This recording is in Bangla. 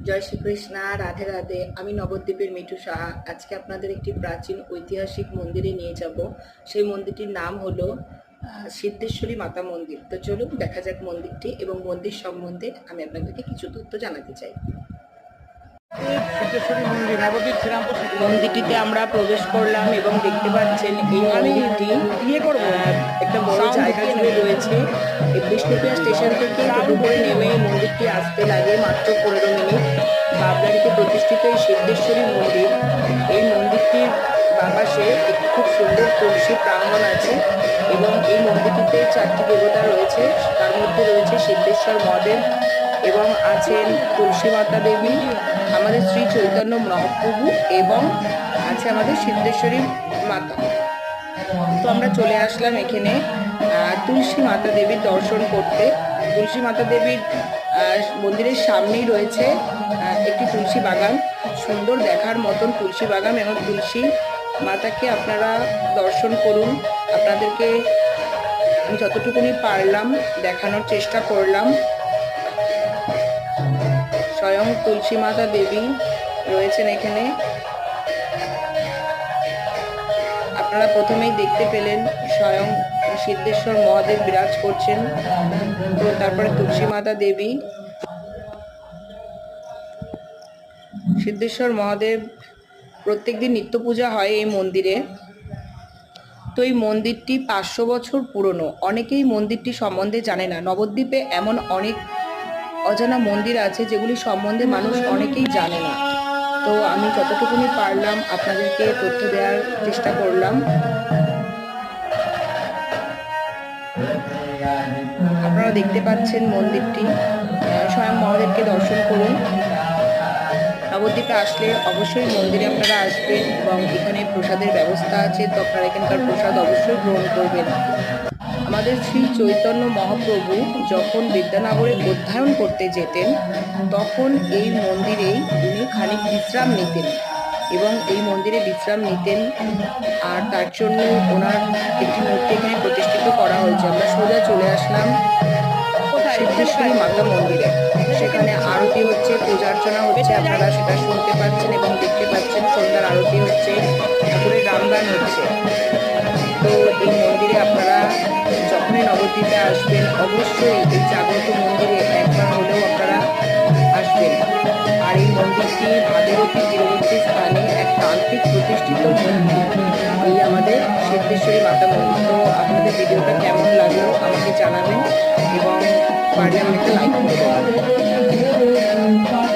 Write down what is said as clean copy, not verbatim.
জয় শ্রীকৃষ্ণা, রাধে রাধে। আমি নবদ্বীপের মিঠু সাহা। আজকে আপনাদের একটি প্রাচীন ঐতিহাসিক মন্দিরে নিয়ে যাব। সেই মন্দিরটির নাম হলো সিদ্ধেশ্বরী মাতা মন্দির। তো চলুন দেখা যাক মন্দিরটি এবং মন্দির সম্বন্ধে আমি আপনাদেরকে কিছু তথ্য জানাতে চাই। মন্দিরটিতে আমরা প্রবেশ করলাম এবং দেখতে পাচ্ছেন এই মন্দিরটি একটা বড় জায়গা জুড়ে রয়েছে। বিষ্ণুপ্রিয়া স্টেশন থেকে টোটো করে নেমে এই মন্দিরটি আসতে লাগে মাত্র 15 মিনিট। বাবলাড়িতে প্রতিষ্ঠিত এই সিদ্ধেশ্বরী মন্দির, এই মন্দিরটির বাপাশে একটি খুব সুন্দর তুলসী প্রাঙ্গণ আছে এবং এই মন্দিরটিতে 4টি দেবতা রয়েছে। তার মধ্যে রয়েছে সিদ্ধেশ্বর মহাদেব এবং আছেন তুলসী মাতা দেবী, আমাদের শ্রী চৈতন্য মহাপ্রভু এবং আছে আমাদের সিদ্ধেশ্বরী মাতা। তো আমরা চলে আসলাম এখানে তুলসী মাতা দেবীর দর্শন করতে। তুলসী মাতা দেবীর মন্দিরের সামনেই রয়েছে একটি তুলসী বাগান, সুন্দর দেখার মতন তুলসী বাগান, এবং তুলসী মাতাকে আপনারা দর্শন করুন। আপনাদেরকে আমি যতটুকুনি পারলাম দেখানোর চেষ্টা করলাম। স্বয়ং তুলসী মাতা দেবী রয়েছেন এখানে। আপনারা প্রথমেই দেখতে পেলেন স্বয়ং সিদ্ধেশ্বর মহাদেব বিরাজ করছেন, তো তারপরে তুলসী মাতা দেবী। সিদ্ধেশ্বর মহাদেব প্রত্যেকদিন নিত্য পূজা হয় এই মন্দিরে। তো এই মন্দিরটি 500 বছর পুরনো। অনেকেই মন্দিরটি সম্বন্ধে জানে না। নবদ্বীপে এমন অনেক অজানা মন্দির আছে যেগুলি সম্বন্ধে মানুষ অনেকেই জানে না। তো আমি যতটুকুনি পারলাম আপনাদেরকে তথ্য দেওয়ার চেষ্টা করলাম। আপনারা দেখতে পাচ্ছেন মন্দিরটি, স্বয়ং মহাদেবকে দর্শন করুন। নবদ্বীপে আসলে অবশ্যই মন্দিরে আপনারা আসবেন এবং এখানে প্রসাদের ব্যবস্থা আছে, তো আপনারা এখানকার প্রসাদ অবশ্যই গ্রহণ করবেন। আমাদের শ্রী চৈতন্য মহাপ্রভু যখন বিদ্যানগরে অধ্যয়ন করতে যেতেন তখন এই মন্দিরেই উনি খানিক বিশ্রাম নিতেন এবং এই মন্দিরে বিশ্রাম নিতেন, আর তার জন্য ওনার একটি মূর্তি এখানে প্রতিষ্ঠিত করা হয়েছে। আমরা সোজা চলে আসলাম সিদ্ধেশ্বরী মাতা মন্দিরে। সেখানে আরতি হচ্ছে, পূজা অর্চনা হচ্ছে, আপনারা সেটা শুনতে পাচ্ছেন এবং দেখতে পাচ্ছেন। সন্ধ্যার আরতি হচ্ছে, ঠাকুরের রামগান হচ্ছে। তো এই মন্দিরে আপনারা যখনই নবদ্বীপে আসবেন অবশ্যই এই জাগ্রত মন্দিরে একবার হলেও আপনারা আসবেন। আর এই মন্দিরটি ভাগীরথী তীরবর্তী স্থানে এক তান্ত্রিক প্রতিষ্ঠিত মন্দির, এই আমাদের সিদ্ধেশ্বরী মাতা মন্দির। তো আপনাদের ভিডিওটা কেমন লাগলো আমাকে জানাবেন এবং পারলে আমাকে লাইক করবেন।